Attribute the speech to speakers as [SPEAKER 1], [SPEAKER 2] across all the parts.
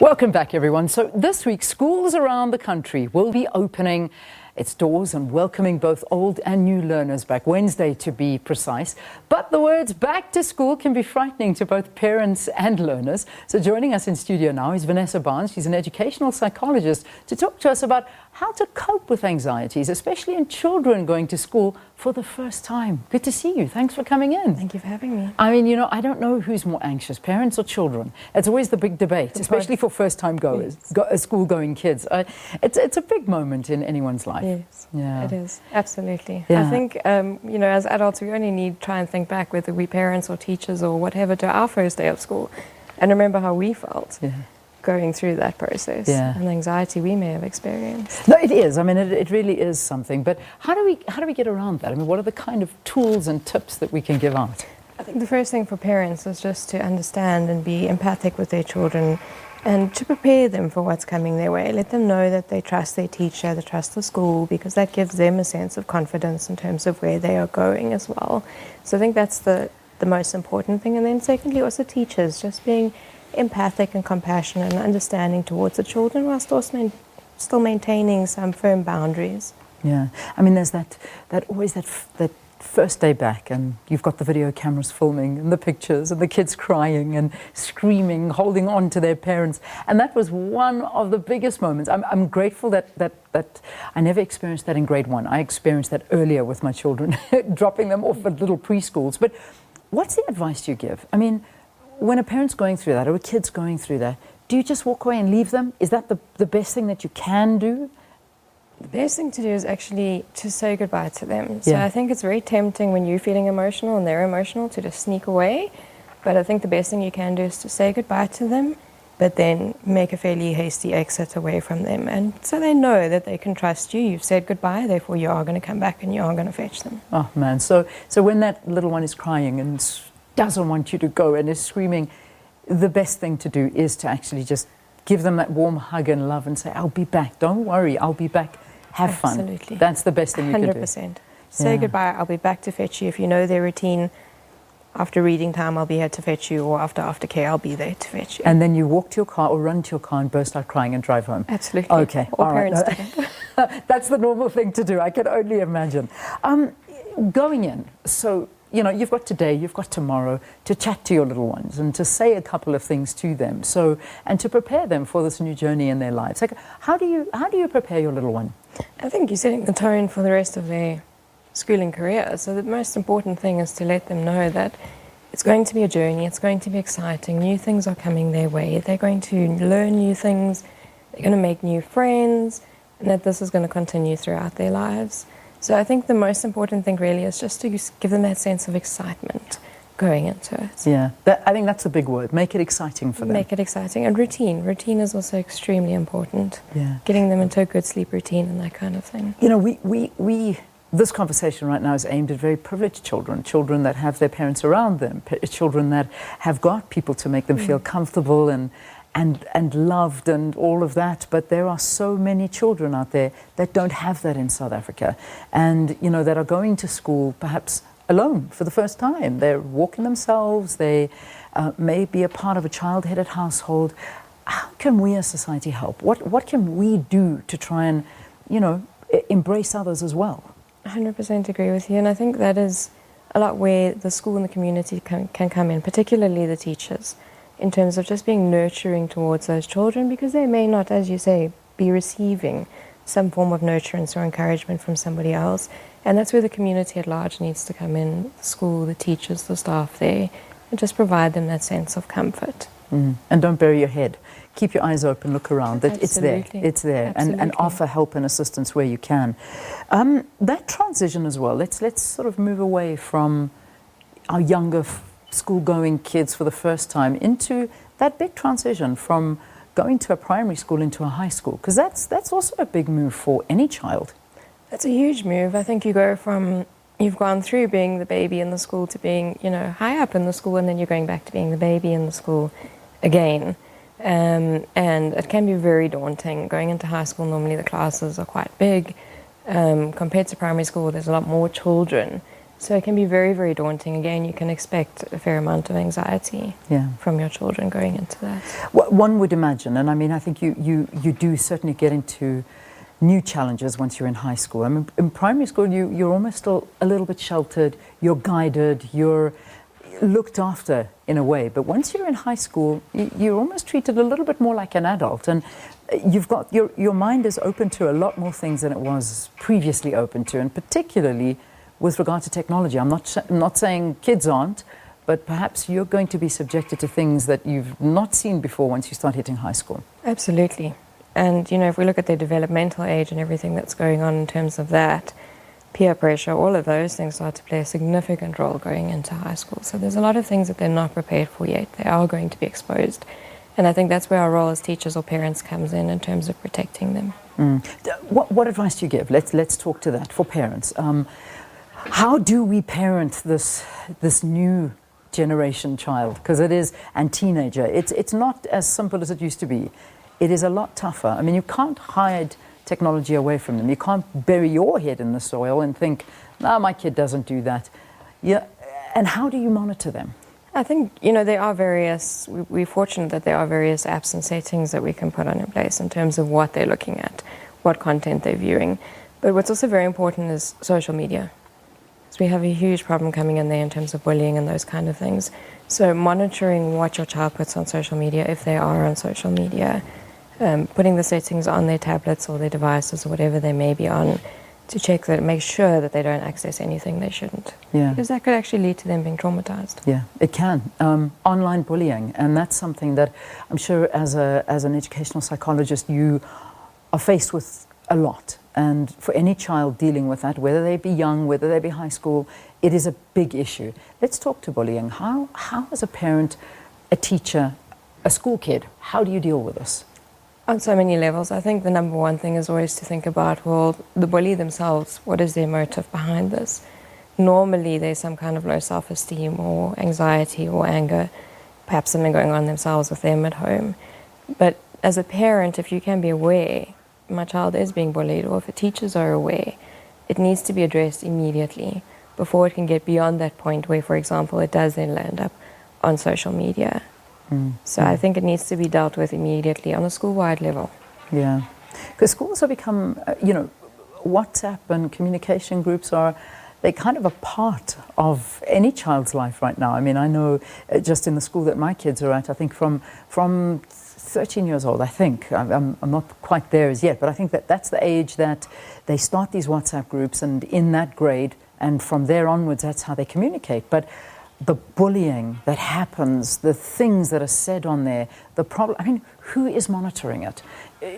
[SPEAKER 1] Welcome back, everyone. So this week, schools around the country will be opening its doors and welcoming both old and new learners back, Wednesday to be precise. But the words back to school can be frightening to both parents and learners. So joining us in studio now is Vanessa Barnes. She's an educational psychologist to talk to us about how to cope with anxieties, especially in children going to school for the first time. Good to see you. Thanks for coming in.
[SPEAKER 2] Thank you for having me.
[SPEAKER 1] I mean, I don't know who's more anxious, parents or children. It's always the big debate, especially for first-time goers, school-going kids. It's a big moment in anyone's life.
[SPEAKER 2] Yes,
[SPEAKER 1] yeah.
[SPEAKER 2] It is. Absolutely.
[SPEAKER 1] Yeah.
[SPEAKER 2] I think, as adults, we only need to try and think back, whether we're parents or teachers or whatever, to our first day of school and remember how we felt.
[SPEAKER 1] Yeah.
[SPEAKER 2] Going through that process and the anxiety we may have experienced.
[SPEAKER 1] No, it is. I mean, it really is something. But how do we get around that? I mean, what are the kind of tools and tips that we can give out?
[SPEAKER 2] I think the first thing for parents is just to understand and be empathic with their children and to prepare them for what's coming their way. Let them know that they trust their teacher, they trust the school, because that gives them a sense of confidence in terms of where they are going as well. So I think that's the most important thing. And then secondly, also teachers, just being empathic and compassionate and understanding towards the children, whilst also still maintaining some firm boundaries.
[SPEAKER 1] Yeah, I mean, there's that first day back, and you've got the video cameras filming and the pictures and the kids crying and screaming, holding on to their parents, and that was one of the biggest moments. I'm grateful that I never experienced that in grade 1. I experienced that earlier with my children, dropping them off at little preschools. But what's the advice you give? I mean, when a parent's going through that, or a kid's going through that, do you just walk away and leave them? Is that the best thing that you can do?
[SPEAKER 2] The best thing to do is actually to say goodbye to them. So
[SPEAKER 1] Yeah.
[SPEAKER 2] I think it's very tempting when you're feeling emotional and they're emotional to just sneak away. But I think the best thing you can do is to say goodbye to them, but then make a fairly hasty exit away from them. And so they know that they can trust you. You've said goodbye, therefore you are going to come back and you are going to fetch them.
[SPEAKER 1] Oh, man. So when that little one is crying and doesn't want you to go and is screaming, the best thing to do is to actually just give them that warm hug and love and say, I'll be back. Don't worry, I'll be back. Have fun.
[SPEAKER 2] Absolutely.
[SPEAKER 1] That's the best thing you can do.
[SPEAKER 2] 100%. Say goodbye, I'll be back to fetch you. If you know their routine, after reading time, I'll be here to fetch you, or after aftercare, I'll be there to fetch you.
[SPEAKER 1] And then you walk to your car or run to your car and burst out crying and drive home.
[SPEAKER 2] Absolutely.
[SPEAKER 1] Okay.
[SPEAKER 2] All
[SPEAKER 1] all
[SPEAKER 2] parents
[SPEAKER 1] right.
[SPEAKER 2] do that.
[SPEAKER 1] That's the normal thing to do. I can only imagine. Going in, so you've got today, you've got tomorrow to chat to your little ones and to say a couple of things to them. So, and to prepare them for this new journey in their lives. Like, how do you prepare your little one?
[SPEAKER 2] I think you're setting the tone for the rest of their schooling career. So the most important thing is to let them know that it's going to be a journey, it's going to be exciting, new things are coming their way, they're going to learn new things, they're going to make new friends, and that this is going to continue throughout their lives. So I think the most important thing really is just to give them that sense of excitement going into it.
[SPEAKER 1] Yeah, I think that's a big word. Make it exciting for them.
[SPEAKER 2] Make it exciting. And routine. Routine is also extremely important.
[SPEAKER 1] Yeah.
[SPEAKER 2] Getting them into a good sleep routine and that kind of thing.
[SPEAKER 1] This conversation right now is aimed at very privileged children that have their parents around them, children that have got people to make them feel comfortable and loved and all of that. But there are so many children out there that don't have that in South Africa, and that are going to school perhaps alone for the first time. They're walking themselves. They may be a part of a child-headed household. How can we as society help? What can we do to try and embrace others as well?
[SPEAKER 2] 100% agree with you, and I think that is a lot where the school and the community can come in, particularly the teachers, in terms of just being nurturing towards those children, because they may not, as you say, be receiving some form of nurturance or encouragement from somebody else. And that's where the community at large needs to come in, the school, the teachers, the staff there, and just provide them that sense of comfort.
[SPEAKER 1] And don't bury your head. Keep your eyes open, look around.
[SPEAKER 2] Absolutely.
[SPEAKER 1] It's there. And offer help and assistance where you can. That transition as well, let's sort of move away from our younger school-going kids for the first time into that big transition from going to a primary school into a high school, because that's also a big move for any child.
[SPEAKER 2] That's a huge move. I think you go from, you've gone through being the baby in the school to being, high up in the school, and then you're going back to being the baby in the school again. And it can be very daunting. Going into high school, normally the classes are quite big. Compared to primary school, there's a lot more children. So it can be very, very daunting. Again, you can expect a fair amount of anxiety from your children going into that.
[SPEAKER 1] Well, one would imagine, and I mean, I think you do certainly get into new challenges once you're in high school. I mean, in primary school, you're almost still a little bit sheltered, you're guided, you're looked after in a way. But once you're in high school, you're almost treated a little bit more like an adult. And you've got, your mind is open to a lot more things than it was previously open to, and particularly with regard to technology. I'm not saying kids aren't, but perhaps you're going to be subjected to things that you've not seen before once you start hitting high school.
[SPEAKER 2] Absolutely. And, you know, if we look at their developmental age and everything that's going on in terms of that, peer pressure, all of those things start to play a significant role going into high school. So there's a lot of things that they're not prepared for yet. They are going to be exposed. And I think that's where our role as teachers or parents comes in terms of protecting them.
[SPEAKER 1] What advice do you give? Let's talk to that for parents. How do we parent this new generation child? Because it is, and teenager. It's not as simple as it used to be. It is a lot tougher. I mean, you can't hide technology away from them. You can't bury your head in the soil and think, no, my kid doesn't do that. Yeah. And how do you monitor them?
[SPEAKER 2] I think, you know, there are we're fortunate that there are various apps and settings that we can put on in place in terms of what they're looking at, what content they're viewing. But what's also very important is social media. So we have a huge problem coming in there in terms of bullying and those kind of things. So monitoring what your child puts on social media, if they are on social media, putting the settings on their tablets or their devices or whatever they may be on to check that, make sure that they don't access anything they shouldn't.
[SPEAKER 1] Yeah.
[SPEAKER 2] Because that could actually lead to them being traumatized.
[SPEAKER 1] Yeah, it can. Online bullying, and that's something that I'm sure as an educational psychologist you are faced with a lot. And for any child dealing with that, whether they be young, whether they be high school, it is a big issue. Let's talk to bullying. How as a parent, a teacher, a school kid, how do you deal with this?
[SPEAKER 2] On so many levels. I think the number one thing is always to think about, well, the bully themselves, what is their motive behind this? Normally there's some kind of low self-esteem or anxiety or anger, perhaps something going on themselves with them at home. But as a parent, if you can be aware, my child is being bullied, or if the teachers are aware, it needs to be addressed immediately before it can get beyond that point where, for example, it does then land up on social media. So I think it needs to be dealt with immediately on a school-wide level.
[SPEAKER 1] Yeah, because schools have become, WhatsApp and communication groups they're kind of a part of any child's life right now. I mean, I know just in the school that my kids are at, I think from 13 years old, I think, I'm not quite there as yet, but I think that's the age that they start these WhatsApp groups, and in that grade, and from there onwards, that's how they communicate. But the bullying that happens, the things that are said on there, the problem, I mean, who is monitoring it?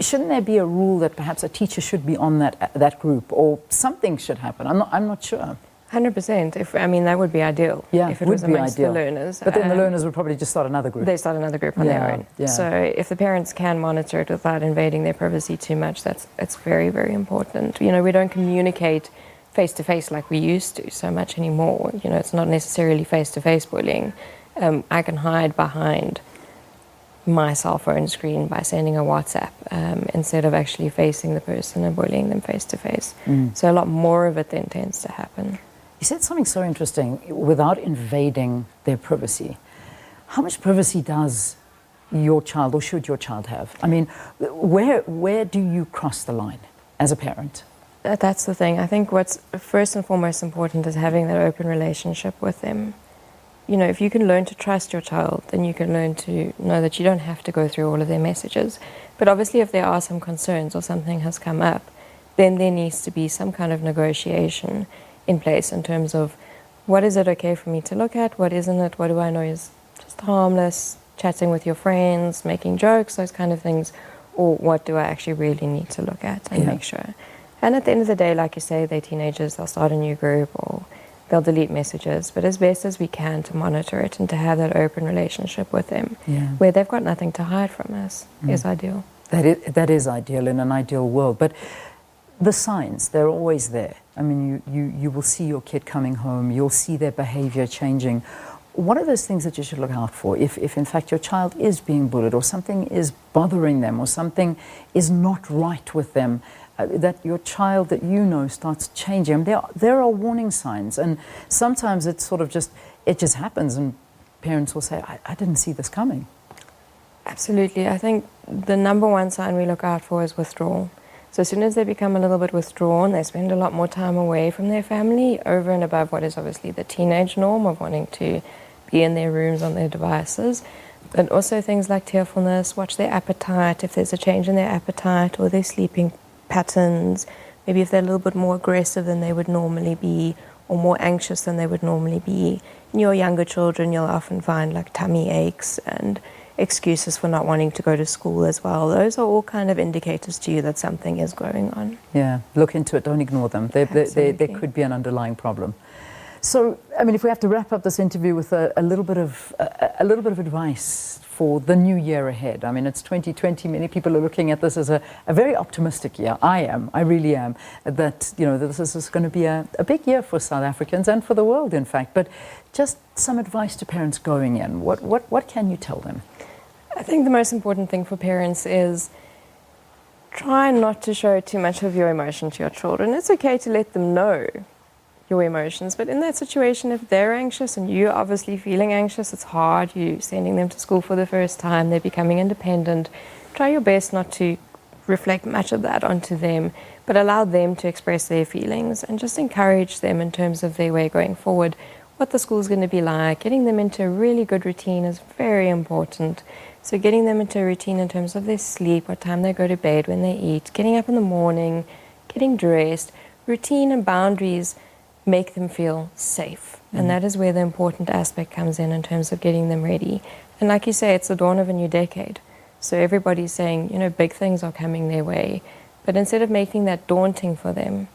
[SPEAKER 1] Shouldn't there be a rule that perhaps a teacher should be on that group, or something should happen? I'm not sure.
[SPEAKER 2] 100%. That would be ideal.
[SPEAKER 1] Yeah,
[SPEAKER 2] if it was amongst the learners.
[SPEAKER 1] But then the learners would probably just start another group.
[SPEAKER 2] They start another group on their own.
[SPEAKER 1] Yeah.
[SPEAKER 2] So if the parents can monitor it without invading their privacy too much, it's very, very important. You know, we don't communicate face-to-face like we used to so much anymore. You know, it's not necessarily face-to-face bullying. I can hide behind my cell phone screen by sending a WhatsApp instead of actually facing the person and bullying them face-to-face. So a lot more of it then tends to happen.
[SPEAKER 1] You said something so interesting, without invading their privacy. How much privacy does your child, or should your child have? I mean, where do you cross the line as a parent?
[SPEAKER 2] That's the thing. I think what's first and foremost important is having that open relationship with them. You know, if you can learn to trust your child, then you can learn to know that you don't have to go through all of their messages. But obviously if there are some concerns or something has come up, then there needs to be some kind of negotiation in place in terms of what is it okay for me to look at, what isn't it, what do I know is just harmless, chatting with your friends, making jokes, those kind of things, or what do I actually really need to look at and make sure. And at the end of the day, like you say, they're teenagers, they'll start a new group or they'll delete messages, but as best as we can to monitor it and to have that open relationship with them where they've got nothing to hide from us is ideal.
[SPEAKER 1] That is ideal in an ideal world, but the signs, they're always there. I mean, you will see your kid coming home, you'll see their behavior changing. What are those things that you should look out for if in fact your child is being bullied, or something is bothering them, or something is not right with them? that your child that you know starts changing. I mean, there are warning signs, and sometimes it's sort of it just happens, and parents will say, I didn't see this coming.
[SPEAKER 2] Absolutely. I think the number one sign we look out for is withdrawal. So as soon as they become a little bit withdrawn, they spend a lot more time away from their family, over and above what is obviously the teenage norm of wanting to be in their rooms on their devices. But also things like tearfulness, watch their appetite, if there's a change in their appetite or their sleeping patterns, maybe if they're a little bit more aggressive than they would normally be, or more anxious than they would normally be. In your younger children, you'll often find like tummy aches and excuses for not wanting to go to school as well. Those are all kind of indicators to you that something is going on.
[SPEAKER 1] Yeah, look into it, don't ignore them. There could be an underlying problem. So, I mean, if we have to wrap up this interview with a little bit of advice for the new year ahead. I mean, it's 2020. Many people are looking at this as a very optimistic year. I really am. That, you know, that this is going to be a big year for South Africans and for the world, in fact. But just some advice to parents going in. What can you tell them?
[SPEAKER 2] I think the most important thing for parents is try not to show too much of your emotion to your children. It's okay to let them know your emotions, but in that situation, if they're anxious and you're obviously feeling anxious, it's hard, you're sending them to school for the first time, they're becoming independent, try your best not to reflect much of that onto them, but allow them to express their feelings and just encourage them in terms of their way going forward, what the school's going to be like. Getting them into a really good routine is very important. So getting them into a routine in terms of their sleep, what time they go to bed, when they eat, getting up in the morning, getting dressed, routine and boundaries make them feel safe. And that is where the important aspect comes in terms of getting them ready. And like you say, it's the dawn of a new decade. So everybody's saying, you know, big things are coming their way. But instead of making that daunting for them,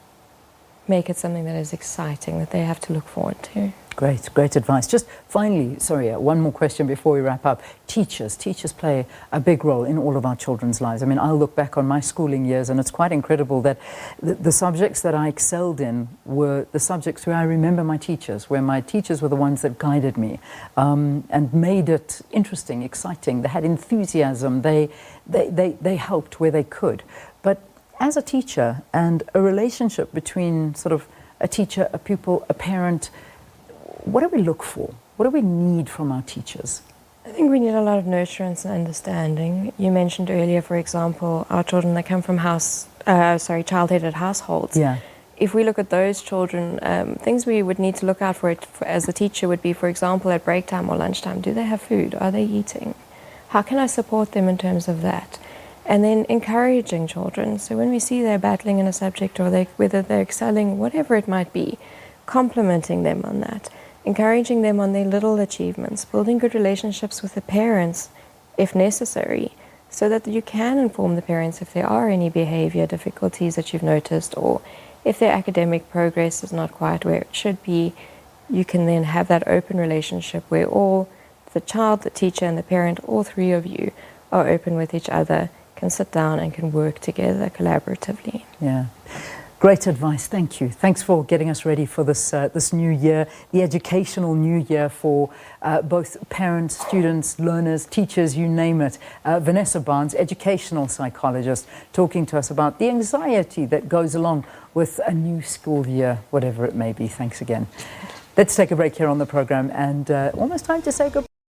[SPEAKER 2] make it something that is exciting, that they have to look forward to.
[SPEAKER 1] Great advice. Just finally, one more question before we wrap up. Teachers play a big role in all of our children's lives. I mean, I'll look back on my schooling years and it's quite incredible that the subjects that I excelled in were the subjects where I remember my teachers, where my teachers were the ones that guided me and made it interesting, exciting. They had enthusiasm. They helped where they could. But as a teacher and a relationship between sort of a teacher, a pupil, a parent, what do we look for? What do we need from our teachers?
[SPEAKER 2] I think we need a lot of nurturance and understanding. You mentioned earlier, for example, our children that come from child-headed households.
[SPEAKER 1] Yeah.
[SPEAKER 2] If we look at those children, things we would need to look out for as a teacher would be, for example, at break time or lunchtime, do they have food? Are they eating? How can I support them in terms of that? And then encouraging children. So when we see they're battling in a subject or whether they're excelling, whatever it might be, complimenting them on that. Encouraging them on their little achievements, building good relationships with the parents if necessary, so that you can inform the parents if there are any behavior difficulties that you've noticed, or if their academic progress is not quite where it should be. You can then have that open relationship where all, the child, the teacher, and the parent, all three of you are open with each other, can sit down and can work together collaboratively.
[SPEAKER 1] Yeah. Great advice. Thank you. Thanks for getting us ready for this new year, the educational new year for both parents, students, learners, teachers, you name it. Vanessa Barnes, educational psychologist, talking to us about the anxiety that goes along with a new school year, whatever it may be. Thanks again. Let's take a break here on the program and almost time to say goodbye.